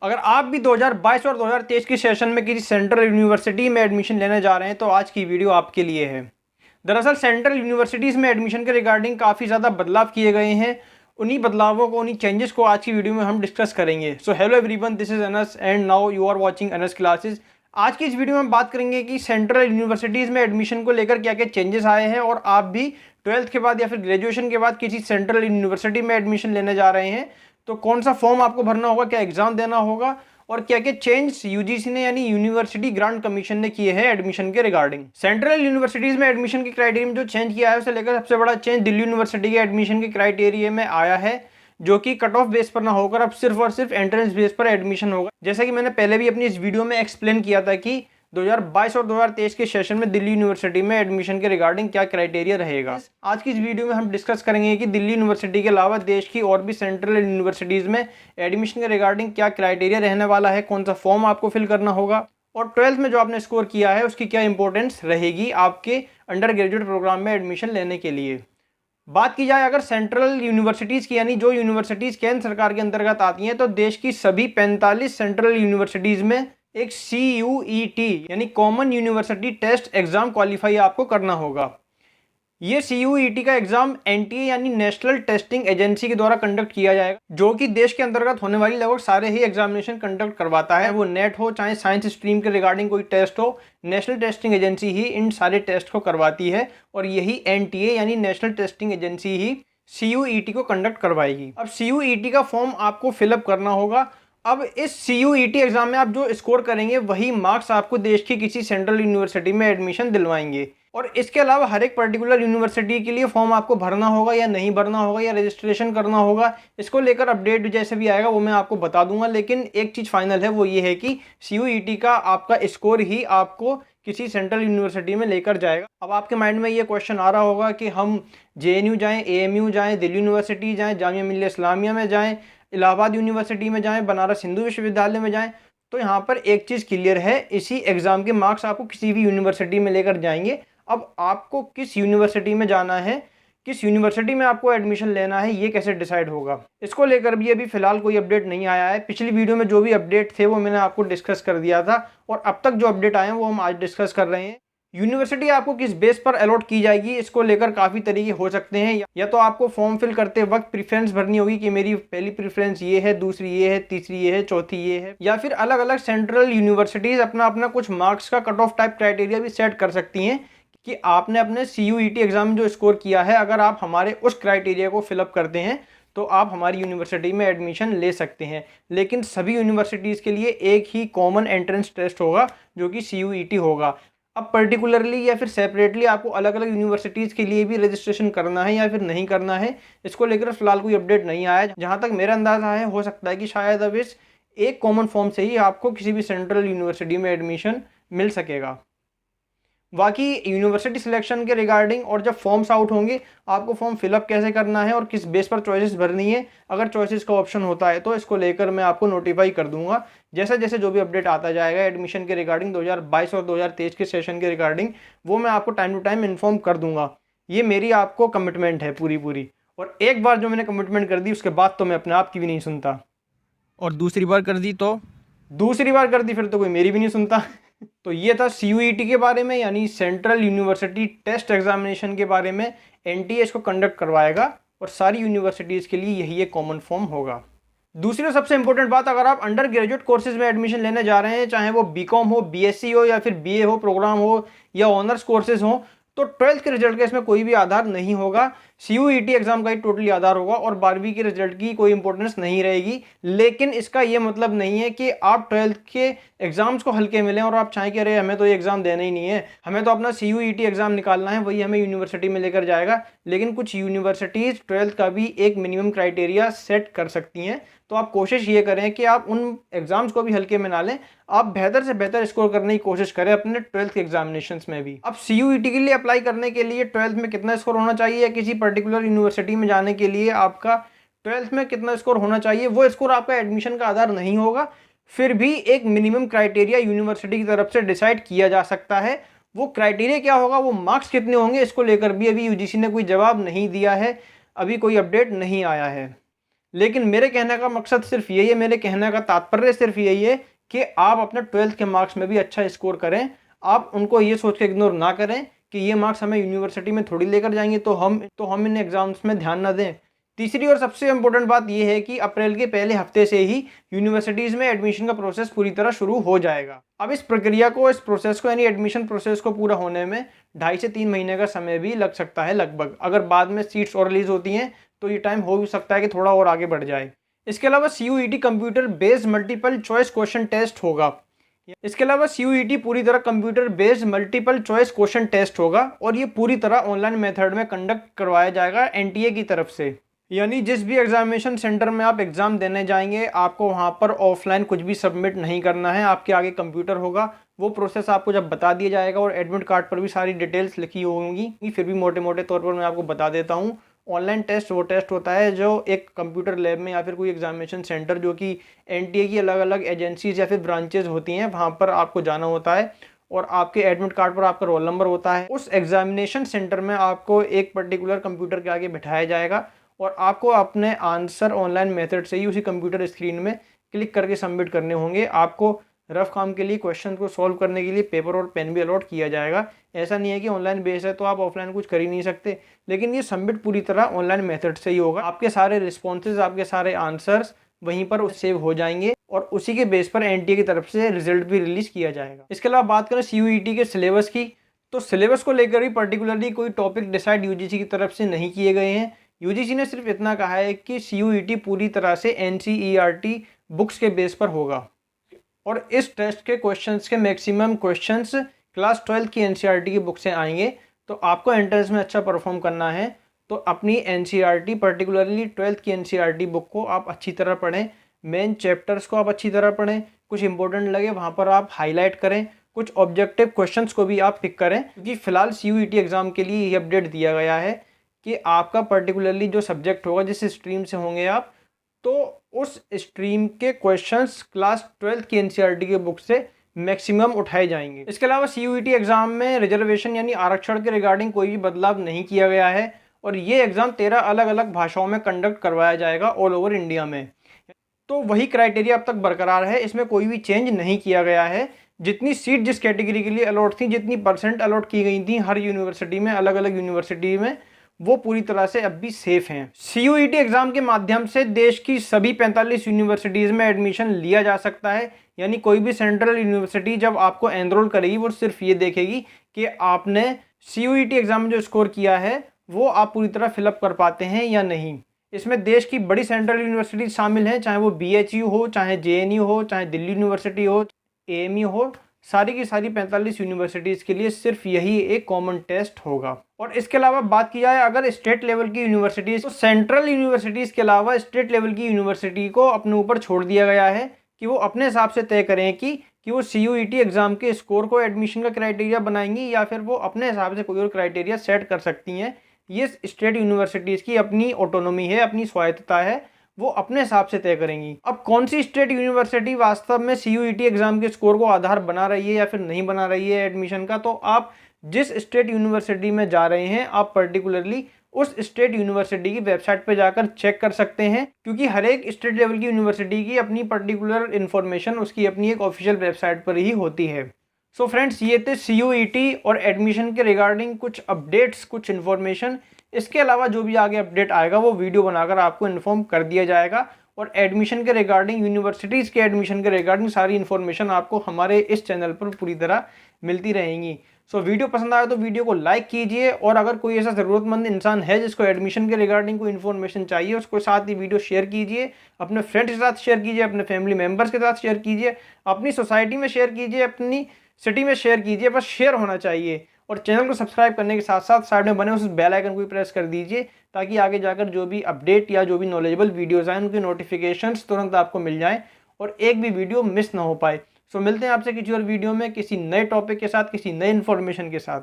अगर आप भी 2022 और 2023 के सेशन में किसी सेंट्रल यूनिवर्सिटी में एडमिशन लेने जा रहे हैं तो आज की वीडियो आपके लिए है। दरअसल सेंट्रल यूनिवर्सिटीज़ में एडमिशन के रिगार्डिंग काफ़ी ज़्यादा बदलाव किए गए हैं। उन्हीं बदलावों को, उन्हीं चेंजेस को आज की वीडियो में हम डिस्कस करेंगे। So hello everyone, this is Anas and now you are watching Anas classes. आज की इस वीडियो में हम बात करेंगे कि सेंट्रल यूनिवर्सिटीज़ में एडमिशन को लेकर क्या क्या चेंजेस आए हैं और आप भी 12th के बाद या फिर ग्रेजुएशन के बाद किसी सेंट्रल यूनिवर्सिटी में एडमिशन लेने जा रहे हैं तो कौन सा फॉर्म आपको भरना होगा, क्या एग्जाम देना होगा और क्या क्या चेंज यूजीसी ने यानी यूनिवर्सिटी ग्रांट कमीशन ने किए हैं एडमिशन के रिगार्डिंग। सेंट्रल यूनिवर्सिटीज में एडमिशन के क्राइटेरिया में जो चेंज किया है उसे लेकर सबसे बड़ा चेंज दिल्ली यूनिवर्सिटी के एडमिशन के क्राइटेरिया में आया है, जो कि कट ऑफ बेस पर ना होकर अब सिर्फ और सिर्फ एंट्रेंस बेस पर एडमिशन होगा। जैसा कि मैंने पहले भी अपनी इस वीडियो में एक्सप्लेन किया था कि 2022 और 2023 के सेशन में दिल्ली यूनिवर्सिटी में एडमिशन के रिगार्डिंग क्या क्राइटेरिया रहेगा। आज की इस वीडियो में हम डिस्कस करेंगे कि दिल्ली यूनिवर्सिटी के अलावा देश की और भी सेंट्रल यूनिवर्सिटीज़ में एडमिशन के रिगार्डिंग क्या क्राइटेरिया रहने वाला है, कौन सा फॉर्म आपको फिल करना होगा और 12th में जो आपने स्कोर किया है उसकी क्या इंपॉर्टेंस रहेगी आपके अंडर ग्रेजुएट प्रोग्राम में एडमिशन लेने के लिए। बात की जाए अगर सेंट्रल यूनिवर्सिटीज़ की, यानी जो यूनिवर्सिटीज़ केंद्र सरकार के अंतर्गत आती हैं, तो देश की सभी 45 सेंट्रल यूनिवर्सिटीज़ में एक CUET यानी common university test exam qualify आपको करना होगा। ये CUET का एग्जाम NTA यानी नेशनल टेस्टिंग एजेंसी के द्वारा कंडक्ट किया जाएगा, जो कि देश के अंतर्गत होने वाली लगभग सारे ही एग्जामिनेशन कंडक्ट करवाता है। वो नेट हो चाहे साइंस स्ट्रीम के रिगार्डिंग कोई टेस्ट हो, नेशनल टेस्टिंग एजेंसी ही इन सारे टेस्ट को करवाती है और यही NTA यानी नेशनल टेस्टिंग एजेंसी ही CUET को कंडक्ट करवाएगी। अब CUET का फॉर्म आपको फिलअप करना होगा। अब इस CUET एग्जाम में आप जो स्कोर करेंगे वही मार्क्स आपको देश की किसी सेंट्रल यूनिवर्सिटी में एडमिशन दिलवाएंगे। और इसके अलावा हर एक पर्टिकुलर यूनिवर्सिटी के लिए फॉर्म आपको भरना होगा या नहीं भरना होगा या रजिस्ट्रेशन करना होगा, इसको लेकर अपडेट जैसे भी आएगा वो मैं आपको बता दूंगा। लेकिन एक चीज़ फाइनल है, वो ये है कि CUET का आपका स्कोर ही आपको किसी सेंट्रल यूनिवर्सिटी में लेकर जाएगा। अब आपके माइंड में ये क्वेश्चन आ रहा होगा कि हम JNU जाएँ, AMU जाएँ, दिल्ली यूनिवर्सिटी जाएँ, जामिया मिल्लिया इस्लामिया में जाएँ, इलाहाबाद यूनिवर्सिटी में जाएं, बनारस हिंदू विश्वविद्यालय में जाएं। तो यहाँ पर एक चीज़ क्लियर है, इसी एग्ज़ाम के मार्क्स आपको किसी भी यूनिवर्सिटी में लेकर जाएंगे। अब आपको किस यूनिवर्सिटी में जाना है, किस यूनिवर्सिटी में आपको एडमिशन लेना है, ये कैसे डिसाइड होगा, इसको लेकर भी अभी फिलहाल कोई अपडेट नहीं आया है। पिछली वीडियो में जो भी अपडेट थे वो मैंने आपको डिस्कस कर दिया था और अब तक जो अपडेट आए हैं वो हम आज डिस्कस कर रहे हैं। यूनिवर्सिटी आपको किस बेस पर अलॉट की जाएगी, इसको लेकर काफ़ी तरीके हो सकते हैं। या तो आपको फॉर्म फिल करते वक्त प्रेफरेंस भरनी होगी कि मेरी पहली प्रेफरेंस ये है, दूसरी ये है, तीसरी ये है, चौथी ये है, या फिर अलग अलग सेंट्रल यूनिवर्सिटीज़ अपना अपना कुछ मार्क्स का कट ऑफ टाइप क्राइटेरिया भी सेट कर सकती हैं कि आपने अपने CUET एग्जाम में जो स्कोर किया है, अगर आप हमारे उस क्राइटेरिया को फिलअप करते हैं तो आप हमारी यूनिवर्सिटी में एडमिशन ले सकते हैं। लेकिन सभी यूनिवर्सिटीज़ के लिए एक ही कॉमन एंट्रेंस टेस्ट होगा जो कि CUET होगा। अब पर्टिकुलरली या फिर सेपरेटली आपको अलग अलग यूनिवर्सिटीज़ के लिए भी रजिस्ट्रेशन करना है या फिर नहीं करना है, इसको लेकर फिलहाल कोई अपडेट नहीं आया। जहाँ तक मेरा अंदाज़ा है, हो सकता है कि शायद अब इस एक कॉमन फॉर्म से ही आपको किसी भी सेंट्रल यूनिवर्सिटी में एडमिशन मिल सकेगा। बाकी यूनिवर्सिटी सिलेक्शन के रिगार्डिंग और जब फॉर्म्स आउट होंगे आपको फॉर्म फिलअप कैसे करना है और किस बेस पर चॉइसेस भरनी है, अगर चॉइसेस का ऑप्शन होता है तो इसको लेकर मैं आपको नोटिफाई कर दूंगा। जैसे जैसे जो भी अपडेट आता जाएगा एडमिशन के रिगार्डिंग 2022 और 2023 के सेशन के रिगार्डिंग, वो मैं आपको टाइम टू टाइम इन्फॉर्म कर दूंगा। ये मेरी आपको कमिटमेंट है पूरी। और एक बार जो मैंने कमिटमेंट कर दी उसके बाद तो मैं अपने आप की भी नहीं सुनता, और दूसरी बार कर दी फिर तो कोई मेरी भी नहीं सुनता। तो ये था CUET के बारे में, यानी सेंट्रल यूनिवर्सिटी टेस्ट एग्जामिनेशन के बारे में। NTA इसको कंडक्ट करवाएगा और सारी यूनिवर्सिटीज़ के लिए यही एक कॉमन फॉर्म होगा। दूसरी और सबसे इंपॉर्टेंट बात, अगर आप अंडर ग्रेजुएट कोर्सेज में एडमिशन लेने जा रहे हैं, चाहे वो BCom हो, BSc हो या फिर BA हो प्रोग्राम हो या ऑनर्स कोर्सेज हो, तो 12th के रिजल्ट का इसमें कोई भी आधार नहीं होगा। CUET एग्जाम का ही टोटली आधार होगा और 12वीं के रिजल्ट की कोई इंपॉर्टेंस नहीं रहेगी। लेकिन इसका ये मतलब नहीं है कि आप 12th के एग्जाम्स को हल्के मिलें और आप चाहें कि अरे हमें तो ये एग्जाम देना ही नहीं है, हमें तो अपना CUET एग्जाम निकालना है, वही हमें यूनिवर्सिटी में लेकर जाएगा। लेकिन कुछ यूनिवर्सिटीज़ 12th का भी एक मिनिमम क्राइटेरिया सेट कर सकती हैं। तो आप कोशिश ये करें कि आप उन एग्जाम्स को भी हल्के में ना लें, आप बेहतर से बेहतर स्कोर करने की कोशिश करें अपने 12th के एग्जामिनेशंस में भी। अब CUET के लिए अप्लाई करने के लिए 12th में कितना स्कोर होना चाहिए या किसी पर्टिकुलर यूनिवर्सिटी में जाने के लिए आपका 12th में कितना स्कोर होना चाहिए, वो स्कोर आपका एडमिशन का आधार नहीं होगा। फिर भी एक मिनिमम क्राइटेरिया यूनिवर्सिटी की तरफ से डिसाइड किया जा सकता है। वो क्राइटेरिया क्या होगा, वो मार्क्स कितने होंगे, इसको लेकर भी अभी UGC ने कोई जवाब नहीं दिया है, अभी कोई अपडेट नहीं आया है। लेकिन मेरे कहने का मकसद सिर्फ यही है, मेरे कहने का तात्पर्य सिर्फ यही है कि आप अपने 12th के मार्क्स में भी अच्छा स्कोर करें। आप उनको ये सोच के इग्नोर ना करें कि ये मार्क्स हमें यूनिवर्सिटी में थोड़ी लेकर जाएंगे, तो हम इन एग्जाम्स में ध्यान ना दें। तीसरी और सबसे इम्पोर्टेंट बात यह है कि अप्रैल के पहले हफ्ते से ही यूनिवर्सिटीज़ में एडमिशन का प्रोसेस पूरी तरह शुरू हो जाएगा। अब इस प्रोसेस को यानी एडमिशन प्रोसेस को पूरा होने में 2.5 से 3 महीने का समय भी लग सकता है लगभग। अगर बाद में सीट्स और रिलीज होती हैं तो ये टाइम हो भी सकता है कि थोड़ा और आगे बढ़ जाए। इसके अलावा CUET computer based multiple choice question test होगा। पूरी तरह computer based multiple choice question test होगा और ये पूरी तरह ऑनलाइन मेथड में कंडक्ट करवाया जाएगा NTA की तरफ से। यानी जिस भी एग्जामिनेशन सेंटर में आप एग्ज़ाम देने जाएंगे, आपको वहाँ पर ऑफलाइन कुछ भी सबमिट नहीं करना है। आपके आगे कंप्यूटर होगा, वो प्रोसेस आपको जब बता दिया जाएगा और एडमिट कार्ड पर भी सारी डिटेल्स लिखी होंगी। फिर भी मोटे मोटे तौर पर मैं आपको बता देता हूँ। ऑनलाइन टेस्ट वो टेस्ट होता है जो एक कंप्यूटर लैब में या फिर कोई एग्जामिनेशन सेंटर जो कि NTA की अलग अलग एजेंसीज या फिर ब्रांचेज होती हैं, वहाँ पर आपको जाना होता है और आपके एडमिट कार्ड पर आपका रोल नंबर होता है। उस एग्जामिनेशन सेंटर में आपको एक पर्टिकुलर कंप्यूटर के आगे बिठाया जाएगा और आपको अपने आंसर ऑनलाइन मेथड से ही उसी कंप्यूटर स्क्रीन में क्लिक करके सबमिट करने होंगे। आपको रफ काम के लिए क्वेश्चन को सॉल्व करने के लिए पेपर और पेन भी अलॉट किया जाएगा। ऐसा नहीं है कि ऑनलाइन बेस है तो आप ऑफलाइन कुछ कर ही नहीं सकते, लेकिन ये सबमिट पूरी तरह ऑनलाइन मेथड से ही होगा। आपके सारे रिस्पॉन्सेज, आपके सारे आंसर्स वहीं पर सेव हो जाएंगे और उसी के बेस पर NTA की तरफ से रिजल्ट भी रिलीज किया जाएगा। इसके अलावा बात करें CUET के सिलेबस की, तो सिलेबस को लेकर भी पर्टिकुलरली कोई टॉपिक डिसाइड UGC की तरफ से नहीं किए गए हैं। UGC ने सिर्फ इतना कहा है कि CUET पूरी तरह से NCERT बुक्स के बेस पर होगा और इस टेस्ट के क्वेश्चंस के मैक्सिमम क्वेश्चंस क्लास 12 की NCERT की बुक से आएंगे। तो आपको एंट्रेंस में अच्छा परफॉर्म करना है तो अपनी NCERT पर्टिकुलरली 12th की NCERT बुक को आप अच्छी तरह पढ़ें। मेन चैप्टर्स को आप अच्छी तरह पढ़ें, कुछ इंपॉर्टेंट लगे वहाँ पर आप हाईलाइट करें, कुछ ऑब्जेक्टिव क्वेश्चंस को भी आप पिक करें, क्योंकि फिलहाल CUET एग्ज़ाम के लिए ये अपडेट दिया गया है कि आपका पर्टिकुलरली जो सब्जेक्ट होगा, जिस स्ट्रीम से होंगे आप, तो उस स्ट्रीम के क्वेश्चंस क्लास 12th की NCERT की बुक से मैक्सिमम उठाए जाएंगे। इसके अलावा CUET एग्ज़ाम में रिजर्वेशन यानी आरक्षण के रिगार्डिंग कोई भी बदलाव नहीं किया गया है और ये एग्ज़ाम 13 अलग अलग भाषाओं में कंडक्ट करवाया जाएगा ऑल ओवर इंडिया में। तो वही क्राइटेरिया अब तक बरकरार है, इसमें कोई भी चेंज नहीं किया गया है। जितनी सीट जिस कैटेगरी के लिए अलॉट थी, जितनी परसेंट अलॉट की गई थी हर यूनिवर्सिटी में, अलग अलग यूनिवर्सिटी में, वो पूरी तरह से अब भी सेफ हैं। CUET एग्ज़ाम के माध्यम से देश की सभी 45 यूनिवर्सिटीज़ में एडमिशन लिया जा सकता है। यानी कोई भी सेंट्रल यूनिवर्सिटी जब आपको एनरोल करेगी वो सिर्फ ये देखेगी कि आपने CUET एग्ज़ाम में जो स्कोर किया है वो आप पूरी तरह फिलअप कर पाते हैं या नहीं। इसमें देश की बड़ी सेंट्रल यूनिवर्सिटीज शामिल हैं, चाहे वो BHU हो, चाहे JNU हो, चाहे दिल्ली यूनिवर्सिटी हो, AMU हो, सारी की सारी 45 यूनिवर्सिटीज़ के लिए सिर्फ यही एक कॉमन टेस्ट होगा। और इसके अलावा बात की जाए अगर स्टेट लेवल की यूनिवर्सिटीज़, तो सेंट्रल यूनिवर्सिटीज़ के अलावा स्टेट लेवल की यूनिवर्सिटी को अपने ऊपर छोड़ दिया गया है कि वो अपने हिसाब से तय करें कि वो CUET एग्ज़ाम के स्कोर को एडमिशन का क्राइटेरिया बनाएंगी या फिर वो अपने हिसाब से कोई और क्राइटेरिया सेट कर सकती हैं। ये स्टेट यूनिवर्सिटीज़ की अपनी ऑटोनॉमी है, अपनी स्वायत्तता है, वो अपने हिसाब से तय करेंगी। अब कौन सी स्टेट यूनिवर्सिटी वास्तव में CUET एग्ज़ाम के स्कोर को आधार बना रही है या फिर नहीं बना रही है एडमिशन का, तो आप जिस स्टेट यूनिवर्सिटी में जा रहे हैं आप पर्टिकुलरली उस स्टेट यूनिवर्सिटी की वेबसाइट पर जाकर चेक कर सकते हैं, क्योंकि हर एक स्टेट लेवल की यूनिवर्सिटी की अपनी पर्टिकुलर इन्फॉर्मेशन उसकी अपनी एक ऑफिशियल वेबसाइट पर ही होती है। सो फ्रेंड्स, ये थे CUET और एडमिशन के रिगार्डिंग कुछ अपडेट्स, कुछ इन्फॉर्मेशन। इसके अलावा जो भी आगे अपडेट आएगा वो वीडियो बनाकर आपको इन्फॉर्म कर दिया जाएगा और एडमिशन के रिगार्डिंग, यूनिवर्सिटीज़ के एडमिशन के रिगार्डिंग सारी इन्फॉर्मेशन आपको हमारे इस चैनल पर पूरी तरह मिलती रहेंगी। सो वीडियो पसंद आया तो वीडियो को लाइक कीजिए और अगर कोई ऐसा ज़रूरतमंद इंसान है जिसको एडमिशन के रिगार्डिंग कोई इन्फॉर्मेशन चाहिए, उसको साथ ही वीडियो शेयर कीजिए, अपने फ्रेंड्स के साथ शेयर कीजिए, अपने फैमिली मेम्बर्स के साथ शेयर कीजिए, अपनी सोसाइटी में शेयर कीजिए, अपनी सिटी में शेयर कीजिए। बस शेयर होना चाहिए और चैनल को सब्सक्राइब करने के साथ साथ साइड में बने उस बेल आइकन को भी प्रेस कर दीजिए ताकि आगे जाकर जो भी अपडेट या जो भी नॉलेजेबल वीडियोज़ आए उनकी नोटिफिकेशंस तुरंत आपको मिल जाएं और एक भी वीडियो मिस ना हो पाए। सो मिलते हैं आपसे किसी और वीडियो में किसी नए टॉपिक के साथ, किसी नए इन्फॉर्मेशन के साथ।